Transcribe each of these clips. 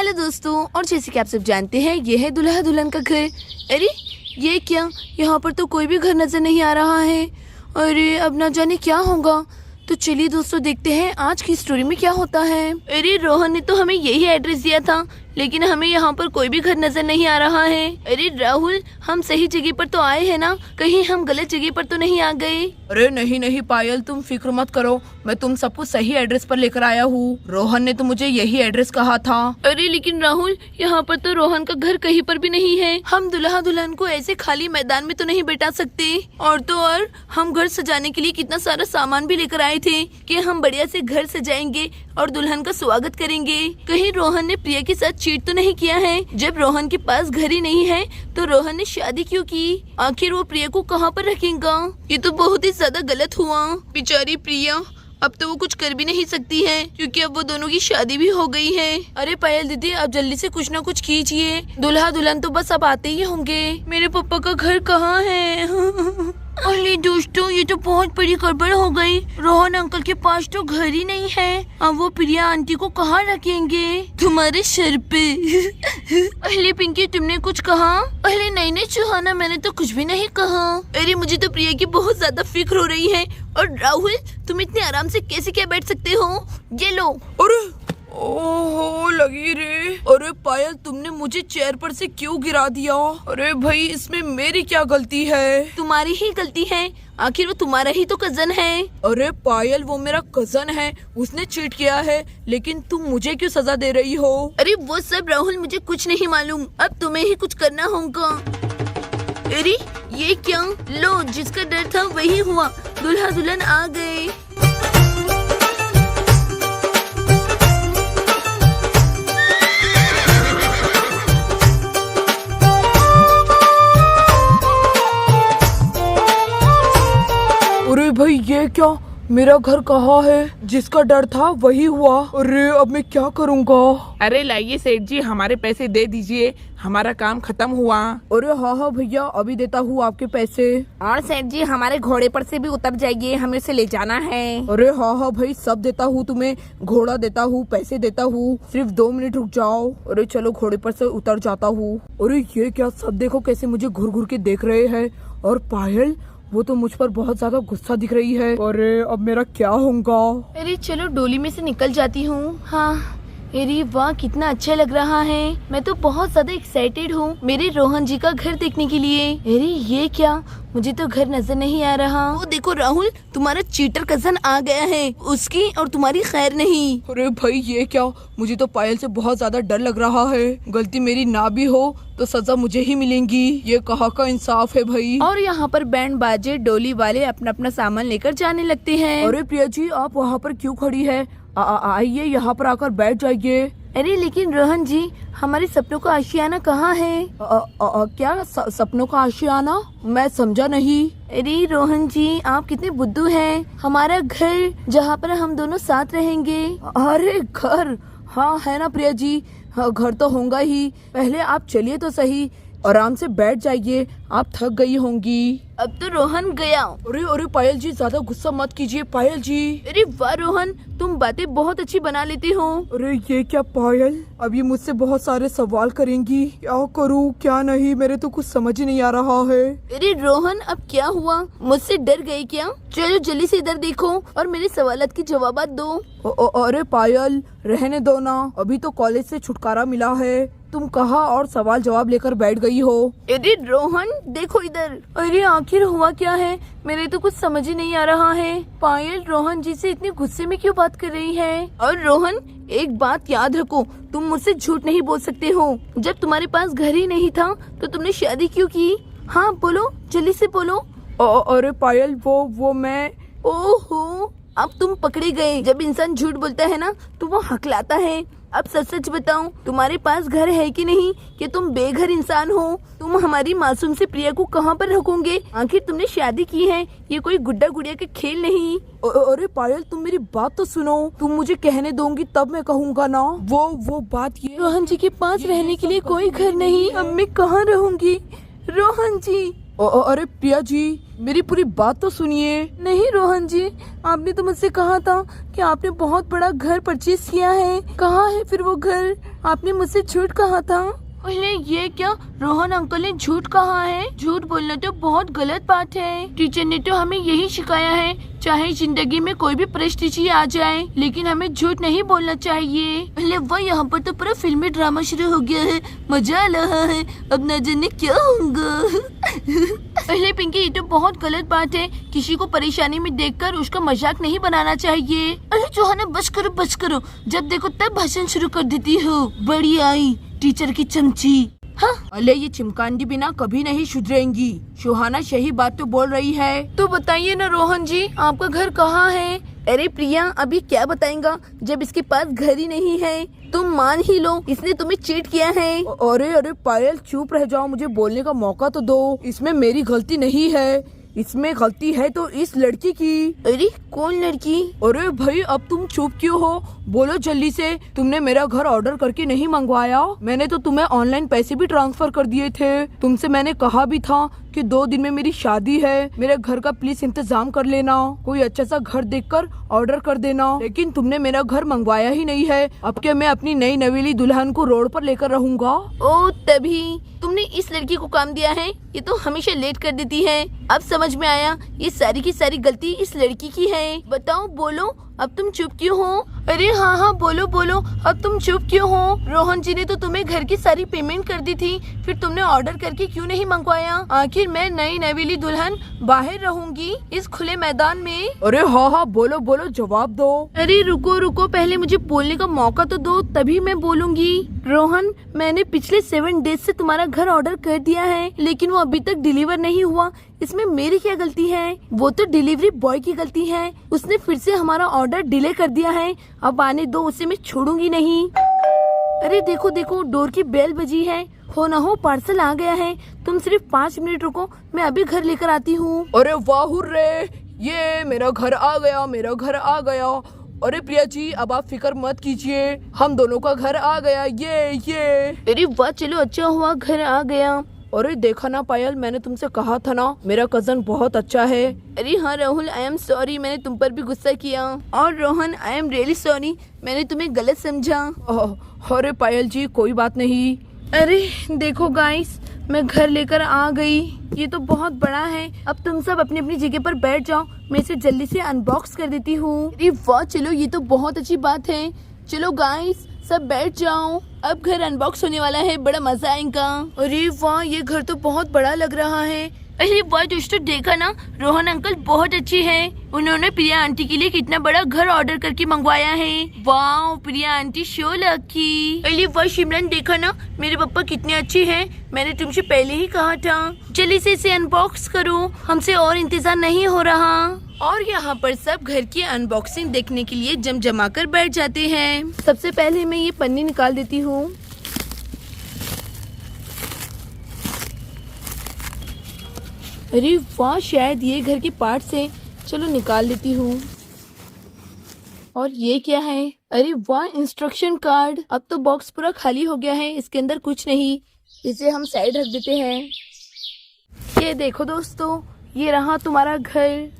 Hello दोस्तों, और जैसे कि आप सब जानते हैं ये है दुल्हा दुल्हन का घर। अरे ये क्या, यहाँ पर तो कोई भी घर नजर नहीं आ रहा है। अरे अब ना जाने क्या होगा। तो चलिए दोस्तों देखते हैं आज की स्टोरी में क्या होता है। अरे रोहन ने तो हमें यही एड्रेस दिया था, लेकिन हमें यहाँ पर कोई भी घर नजर नहीं आ रहा है। अरे राहुल, हम सही जगह पर तो आए हैं ना, कहीं हम गलत जगह पर तो नहीं आ गए? अरे नहीं नहीं पायल, तुम फिक्र मत करो, मैं तुम सबको सही एड्रेस पर लेकर आया हूँ। रोहन ने तो मुझे यही एड्रेस कहा था। अरे लेकिन राहुल, यहाँ पर तो रोहन का घर कहीं पर भी नहीं है। हम दुल्हा दुल्हन को ऐसे खाली मैदान में तो नहीं बैठा सकते। और तो और हम घर सजाने के लिए कितना सारा सामान भी लेकर आए थे कि हम बढ़िया से घर सजाएंगे और दुल्हन का स्वागत करेंगे। कहीं रोहन ने प्रिया के साथ चीट तो नहीं किया है? जब रोहन के पास घर ही नहीं है तो रोहन ने शादी क्यों की? आखिर वो प्रिया को कहाँ पर रखेगा? ये तो बहुत ही ज्यादा गलत हुआ। बेचारी प्रिया, अब तो वो कुछ कर भी नहीं सकती है क्योंकि अब वो दोनों की शादी भी हो गई है। अरे पायल दीदी, अब जल्दी से कुछ ना कुछ कीजिए। दुल्हा दुल्हन तो बस अब आते ही होंगे। मेरे पापा का घर कहाँ है? अरे दोस्तों, ये तो बहुत बड़ी गड़बड़ हो गई। रोहन अंकल के पास तो घर ही नहीं है। अब वो प्रिया आंटी को कहाँ रखेंगे? तुम्हारे सर पे। अरे पिंकी, तुमने कुछ कहा? अरे नहीं नहीं सुहाना, मैंने तो कुछ भी नहीं कहा। अरे मुझे तो प्रिया की बहुत ज्यादा फिक्र हो रही है। और राहुल, तुम इतने आराम से कैसे क्या बैठ सकते हो? ये लो। अरे ओहो लगी रे। अरे पायल, तुमने मुझे चेयर पर से क्यों गिरा दिया? अरे भाई, इसमें मेरी क्या गलती है? तुम्हारी ही गलती है, आखिर वो तुम्हारा ही तो कजन है। अरे पायल, वो मेरा कजन है, उसने चीट किया है, लेकिन तुम मुझे क्यों सजा दे रही हो? अरे वो सब राहुल मुझे कुछ नहीं मालूम, अब तुम्हें ही कुछ करना होगा। अरे ये क्या? लो, जिसका डर था वही हुआ, दुल्हा दुल्हन आ गए। अरे भाई, ये क्या? मेरा घर कहाँ है? जिसका डर था वही हुआ। अरे अब मैं क्या करूँगा? अरे लाइए सेठ जी, हमारे पैसे दे दीजिए, हमारा काम खत्म हुआ। अरे हाँ हाँ भैया, अभी देता हूँ आपके पैसे। और सेठ जी, हमारे घोड़े पर से भी उतर जाइए, हमें उसे ले जाना है। अरे हाँ हाँ भाई, सब देता हूँ तुम्हें, घोड़ा देता हूँ, पैसे देता हूँ, सिर्फ 2 मिनट रुक जाओ। अरे चलो, घोड़े पर से उतर जाता हूँ। अरे ये क्या, सब देखो कैसे मुझे घूर घूर के देख रहे हैं। और पायल, वो तो मुझ पर बहुत ज्यादा गुस्सा दिख रही है। अरे अब मेरा क्या होगा? अरे चलो, डोली में से निकल जाती हूँ। हाँ, अरे वाह, कितना अच्छा लग रहा है। मैं तो बहुत ज्यादा एक्साइटेड हूँ मेरे रोहन जी का घर देखने के लिए। अरे ये क्या, मुझे तो घर नजर नहीं आ रहा। वो देखो राहुल, तुम्हारा चीटर कजन आ गया है, उसकी और तुम्हारी खैर नहीं। अरे भाई ये क्या, मुझे तो पायल से बहुत ज्यादा डर लग रहा है। गलती मेरी ना भी हो तो सजा मुझे ही मिलेगी। ये कहाँ का इंसाफ है भाई? और यहाँ पर बैंड बाजे डोली वाले अपना अपना सामान लेकर जाने लगते हैं। अरे प्रिया जी, आप वहाँ पर क्यों खड़ी है? आइए, यहाँ पर आकर बैठ जाइए। अरे लेकिन रोहन जी, हमारे सपनों का आशियाना कहाँ है? क्या सपनों का आशियाना? मैं समझा नहीं। अरे रोहन जी, आप कितने बुद्धू हैं। हमारा घर जहाँ पर हम दोनों साथ रहेंगे। अरे घर, हाँ है ना प्रिया जी, हाँ, घर तो होगा ही। पहले आप चलिए तो सही, आराम से बैठ जाइए, आप थक गई होंगी। अब तो रोहन गया। अरे अरे पायल जी, ज्यादा गुस्सा मत कीजिए पायल जी। अरे वाह रोहन, तुम बातें बहुत अच्छी बना लेती हो। अरे ये क्या पायल, अब ये मुझसे बहुत सारे सवाल करेंगी, क्या करूँ क्या नहीं, मेरे तो कुछ समझ ही नहीं आ रहा है। अरे रोहन, अब क्या हुआ? मुझसे डर गई क्या? चलो जल्दी से इधर देखो और मेरे सवालात की जवाब दो। अरे पायल, रहने दो ना, अभी तो कॉलेज से छुटकारा मिला है, तुम कहाँ और सवाल जवाब लेकर बैठ गई हो? अरे रोहन, देखो इधर। अरे आखिर हुआ क्या है? मेरे तो कुछ समझ ही नहीं आ रहा है। पायल रोहन जी से इतने गुस्से में क्यों बात कर रही है? और रोहन, एक बात याद रखो, तुम मुझसे झूठ नहीं बोल सकते हो। जब तुम्हारे पास घर ही नहीं था तो तुमने शादी क्यों की? हाँ बोलो, जल्दी से बोलो। अरे पायल, वो मैं। ओहो, अब तुम पकड़े गए। जब इंसान झूठ बोलता है ना तो वो हकलाता है। अब सच सच बताओ, तुम्हारे पास घर है कि नहीं, कि तुम बेघर इंसान हो? तुम हमारी मासूम से प्रिया को कहाँ पर रखोगे? आखिर तुमने शादी की है, ये कोई गुड्डा गुड़िया का खेल नहीं। अरे पायल, तुम मेरी बात तो सुनो, तुम मुझे कहने दोगी तब मैं कहूँगा ना। वो बात ये, रोहन जी के पास रहने के लिए कोई घर नहीं, अब मैं कहाँ रहूँगी? रोहन जी, अरे प्रिया जी, मेरी पूरी बात तो सुनिए। नहीं रोहन जी, आपने तो मुझसे कहा था कि आपने बहुत बड़ा घर परचेज किया है। कहाँ है फिर वो घर? आपने मुझसे झूठ कहा था। पहले ये क्या, रोहन अंकल ने झूठ कहा है? झूठ बोलना तो बहुत गलत बात है। टीचर ने तो हमें यही सिखाया है, चाहे जिंदगी में कोई भी परिस्थिति आ जाए, लेकिन हमें झूठ नहीं बोलना चाहिए। पहले वो यहाँ पर तो पूरा फिल्मी ड्रामा शुरू हो गया है, मजा आ रहा है, अब न जाने क्या होगा। पहले पिंकी, ये तो बहुत गलत बात है, किसी को परेशानी में देखकर उसका मजाक नहीं बनाना चाहिए। अरे जोहाना बस करो, जब देखो तब भाषण शुरू कर देती हो। बड़ी आई टीचर की चमची। हाँ, अले ये चिमकांडी बिना कभी नहीं सुधरेंगी। सुहाना सही बात तो बोल रही है। तो बताइए ना रोहन जी, आपका घर कहाँ है? अरे प्रिया, अभी क्या बताएगा जब इसके पास घर ही नहीं है। तुम मान ही लो, इसने तुम्हें चीट किया है। अरे पायल, चुप रह जाओ, मुझे बोलने का मौका तो दो। इसमें मेरी गलती नहीं है, इसमें गलती है तो इस लड़की की। अरे कौन लड़की? अरे भाई, अब तुम चुप क्यों हो? बोलो जल्दी से। तुमने मेरा घर ऑर्डर करके नहीं मंगवाया? मैंने तो तुम्हें ऑनलाइन पैसे भी ट्रांसफर कर दिए थे। तुमसे मैंने कहा भी था कि 2 दिन में मेरी शादी है, मेरे घर का प्लीज इंतजाम कर लेना, कोई अच्छा सा घर देखकर ऑर्डर कर देना। लेकिन तुमने मेरा घर मंगवाया ही नहीं है। अब क्या मैं अपनी नई नवेली दुल्हन को रोड पर लेकर रहूंगा? ओ तभी तुमने इस लड़की को काम दिया है, ये तो हमेशा लेट कर देती है। अब समझ में आया, ये सारी की सारी गलती इस लड़की की है। बताओ, बोलो, अब तुम चुप क्यों हो? अरे हाँ, बोलो, अब तुम चुप क्यों हो? रोहन जी ने तो तुम्हें घर की सारी पेमेंट कर दी थी, फिर तुमने ऑर्डर करके क्यों नहीं मंगवाया? आखिर मैं नई नवेली दुल्हन बाहर रहूंगी इस खुले मैदान में। अरे हाँ, बोलो, जवाब दो। अरे रुको, पहले मुझे बोलने का मौका तो दो, तभी मैं बोलूंगी। रोहन, मैंने पिछले 7 डेज से तुम्हारा घर ऑर्डर कर दिया है, लेकिन वो अभी तक डिलीवर नहीं हुआ। इसमें मेरी क्या गलती है? वो तो डिलीवरी बॉय की गलती है, उसने फिर से हमारा ऑर्डर डिले कर दिया है। अब आने दो, उसे मैं छोड़ूंगी नहीं। अरे देखो, डोर की बेल बजी है, हो ना हो पार्सल आ गया है। तुम सिर्फ 5 मिनट रुको, मैं अभी घर लेकर आती हूँ। अरे वाह रे, ये मेरा घर आ गया। अरे प्रिया जी, अब आप फिक्र मत कीजिए, हम दोनों का घर आ गया। ये अरे वाह, चलो अच्छा हुआ घर आ गया। अरे देखा ना पायल, मैंने तुमसे कहा था ना, मेरा कजन बहुत अच्छा है। अरे हाँ राहुल, आई एम सॉरी, मैंने तुम पर भी गुस्सा किया। और Rohan, I am really sorry, मैंने तुम्हें गलत समझा। अरे पायल जी, कोई बात नहीं। अरे देखो गाइस, मैं घर लेकर आ गई। ये तो बहुत बड़ा है। अब तुम सब अपनी अपनी जगह पर बैठ जाओ, मैं इसे जल्दी से अनबॉक्स कर देती हूँ। अरे वाह, चलो ये तो बहुत अच्छी बात है। चलो गाइस, सब बैठ जाओ, अब घर अनबॉक्स होने वाला है, बड़ा मजा आएगा। अरे वाह, ये घर तो बहुत बड़ा लग रहा है। अरे वाह दोस्तों, देखा ना, रोहन अंकल बहुत अच्छे हैं। उन्होंने प्रिया आंटी के लिए कितना बड़ा घर ऑर्डर करके मंगवाया है। वाह, प्रिया आंटी शो लकी। अरे वाह सिमरन, देखा ना, मेरे पापा कितने अच्छे हैं, मैंने तुमसे पहले ही कहा था। जल्दी से इसे अनबॉक्स करो, हमसे और इंतजार नहीं हो रहा। और यहाँ पर सब घर की अनबॉक्सिंग देखने के लिए जमा कर बैठ जाते हैं। सबसे पहले मैं ये पन्नी निकाल देती हूँ। अरे वाह, शायद ये घर के पार्ट्स हैं, चलो निकाल लेती हूँ। और ये क्या है? अरे वाह, इंस्ट्रक्शन कार्ड। अब तो बॉक्स पूरा खाली हो गया है, इसके अंदर कुछ नहीं, इसे हम साइड रख देते हैं। ये देखो दोस्तों, ये रहा तुम्हारा घर।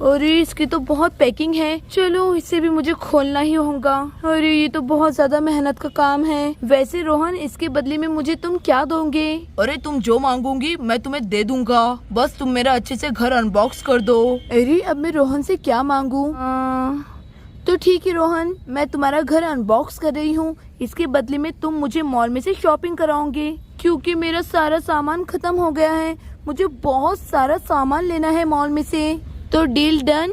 अरे इसकी तो बहुत पैकिंग है, चलो इसे भी मुझे खोलना ही होगा। अरे ये तो बहुत ज्यादा मेहनत का काम है। वैसे रोहन, इसके बदले में मुझे तुम क्या दोगे? अरे तुम जो मांगोगी मैं तुम्हें दे दूंगा, बस तुम मेरा अच्छे से घर अनबॉक्स कर दो। अरे अब मैं रोहन से क्या मांगू? तो ठीक है रोहन, मैं तुम्हारा घर अनबॉक्स कर रही हूँ, इसके बदले में तुम मुझे मॉल में से शॉपिंग कराओगे, क्योंकि मेरा सारा सामान खत्म हो गया है। मुझे बहुत सारा सामान लेना है मॉल में से। तो डील डन।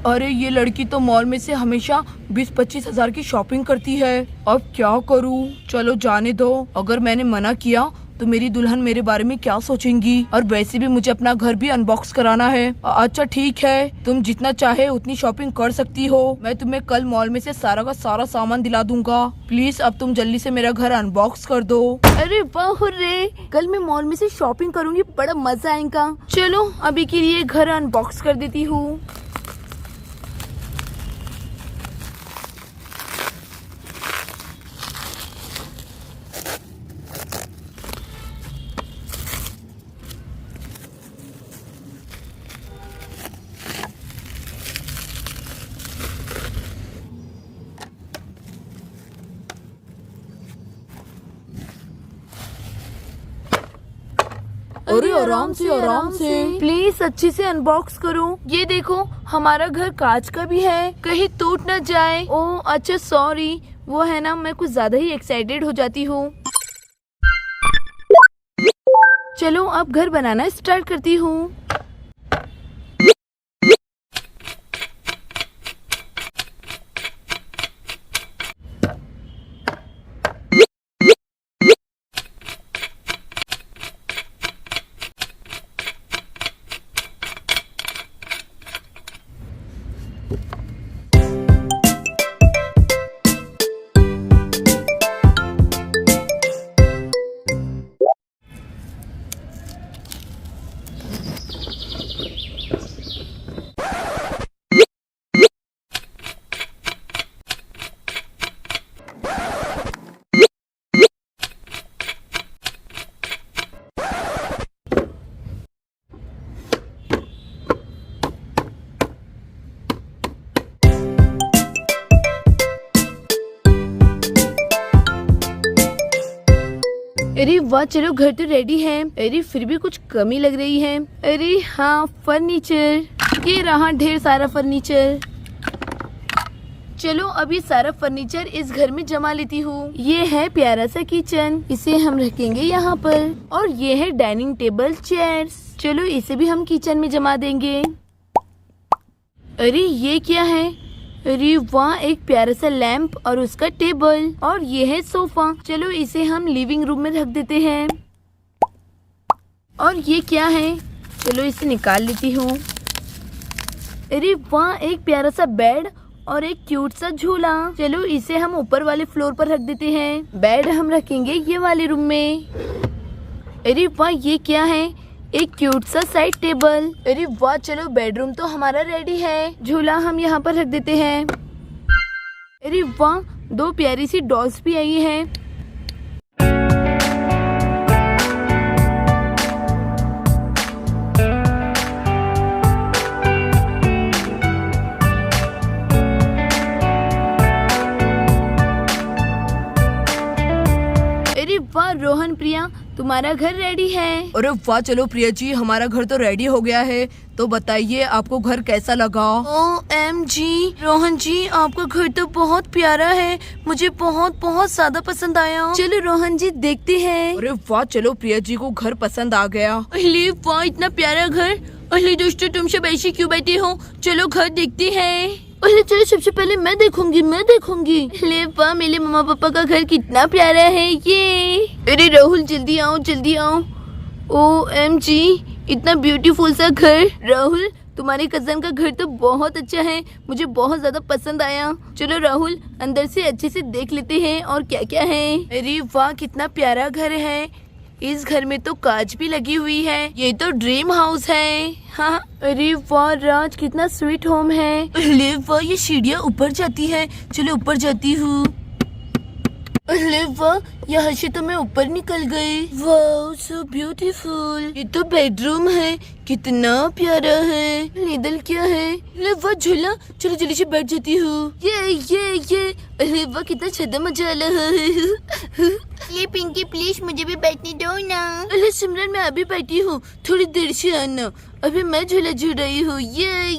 अरे ये लड़की तो मॉल में से हमेशा 20-25 हजार की शॉपिंग करती है, अब क्या करूँ? चलो जाने दो, अगर मैंने मना किया तो मेरी दुल्हन मेरे बारे में क्या सोचेंगी, और वैसे भी मुझे अपना घर भी अनबॉक्स कराना है। अच्छा ठीक है, तुम जितना चाहे उतनी शॉपिंग कर सकती हो, मैं तुम्हें कल मॉल में से सारा का सारा सामान दिला दूंगा। प्लीज अब तुम जल्दी से मेरा घर अनबॉक्स कर दो। अरे वाह रे, कल मैं मॉल में से शॉपिंग करूंगी, बड़ा मजा आएगा। चलो अभी के लिए घर अनबॉक्स कर देती हूँ। अरे आराम से। प्लीज अच्छे से अनबॉक्स करो। ये देखो हमारा घर कांच का भी है, कहीं टूट न जाए। ओह अच्छा सॉरी, वो है ना मैं कुछ ज्यादा ही एक्साइटेड हो जाती हूँ। चलो अब घर बनाना स्टार्ट करती हूँ। अरे वाह, चलो घर तो रेडी है। अरे फिर भी कुछ कमी लग रही है। अरे हाँ फर्नीचर, ये रहा ढेर सारा फर्नीचर। चलो अब ये सारा फर्नीचर इस घर में जमा लेती हूँ। ये है प्यारा सा किचन, इसे हम रखेंगे यहाँ पर। और ये है डाइनिंग टेबल चेयर्स, चलो इसे भी हम किचन में जमा देंगे। अरे ये क्या है? अरे वाह, एक प्यारा सा लैंप और उसका टेबल। और ये है सोफा, चलो इसे हम लिविंग रूम में रख देते हैं। और ये क्या है? चलो इसे निकाल लेती हूँ। अरे वाह, एक प्यारा सा बेड और एक क्यूट सा झूला। चलो इसे हम ऊपर वाले फ्लोर पर रख देते हैं। बेड हम रखेंगे ये वाले रूम में। अरे वाह, ये क्या है? एक क्यूट सा साइड टेबल। अरे वाह, चलो बेडरूम तो हमारा रेडी है। झूला हम यहाँ पर रख देते हैं। अरे वाह, दो प्यारी सी डॉल्स भी आई हैं। अरे वाह रोहन, प्रिया तुम्हारा घर रेडी है। अरे वाह, चलो प्रिया जी हमारा घर तो रेडी हो गया है। तो बताइए आपको घर कैसा लगा? OMG रोहन जी, आपका घर तो बहुत प्यारा है, मुझे बहुत बहुत ज्यादा पसंद आया। चलो रोहन जी देखते हैं। अरे वाह, चलो प्रिया जी को घर पसंद आ गया। अरे वाह, इतना प्यारा घर। अरे दोस्तों, तुम सब ऐसे क्यों बैठे हो? चलो घर देखते हैं। अरे चलो सबसे पहले मैं देखूंगी। अरे वाह, मेरे मम्मा पापा का घर कितना प्यारा है ये। अरे राहुल जल्दी आओ जल्दी आओ। OMG इतना ब्यूटीफुल सा घर। राहुल तुम्हारे कजन का घर तो बहुत अच्छा है, मुझे बहुत ज्यादा पसंद आया। चलो राहुल अंदर से अच्छे से देख लेते हैं और क्या क्या है। अरे वाह, कितना प्यारा घर है। इस घर में तो कांच भी लगी हुई है, ये तो ड्रीम हाउस है। हाँ, अरे वाह राज, कितना स्वीट होम है। अरे वाह, ये सीढ़ियाँ ऊपर जाती है, चलो ऊपर जाती हूँ। अरे वाह, यहाँ से तो मैं ऊपर निकल गई। वाह सो ब्यूटीफुल। ये तो बेडरूम है, कितना प्यारा है। निदल क्या है? अरे वाह झूला, चलो जल्दी से बैठ जाती हूँ। ये अरे वाह, कितना ज्यादा मजा आ रहा है। ये पिंकी प्लीज मुझे भी बैठने दो ना। अरे सिमरन मैं अभी बैठी हूँ, थोड़ी देर से आना, अभी मैं झूला झूल रही हूँ। ये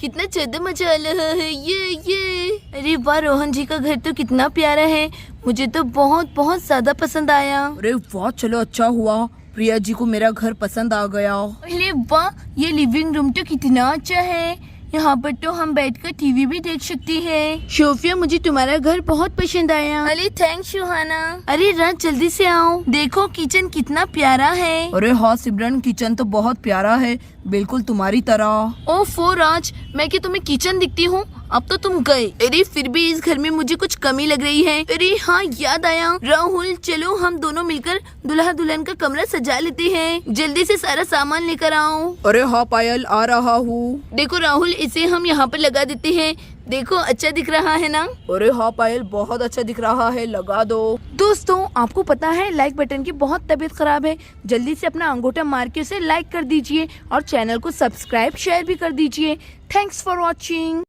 कितना ज्यादा मजा आ रहा है। ये अरे वाह, रोहन जी का घर तो कितना प्यारा है, मुझे तो बहुत बहुत ज्यादा पसंद आया। अरे वाह, चलो अच्छा हुआ प्रिया जी को मेरा घर पसंद आ गया। अरे वाह, ये लिविंग रूम तो कितना अच्छा है, यहाँ पर तो हम बैठकर टीवी भी देख सकती हैं। शोफिया मुझे तुम्हारा घर बहुत पसंद आया। अरे थैंक्स सुहाना। अरे राज जल्दी से आओ, देखो किचन कितना प्यारा है। अरे हाँ सिमरन, किचन तो बहुत प्यारा है, बिल्कुल तुम्हारी तरह। ओफो राज, मैं क्या तुम्हें किचन दिखती हूँ? अब तो तुम गए। अरे फिर भी इस घर में मुझे कुछ कमी लग रही है। अरे हाँ याद आया, राहुल चलो हम दोनों मिलकर दुल्हा दुल्हन का कमरा सजा लेते हैं। जल्दी से सारा सामान लेकर आओ। अरे हाँ पायल, आ रहा हूँ। देखो राहुल, इसे हम यहाँ पर लगा देते हैं, देखो अच्छा दिख रहा है ना? अरे हाँ पायल, बहुत अच्छा दिख रहा है, लगा दो। दोस्तों आपको पता है लाइक बटन की बहुत तबीयत खराब है, जल्दी से अपना अंगूठा मार के उसे लाइक कर दीजिए और चैनल को सब्सक्राइब शेयर भी कर दीजिए। Thanks for watching.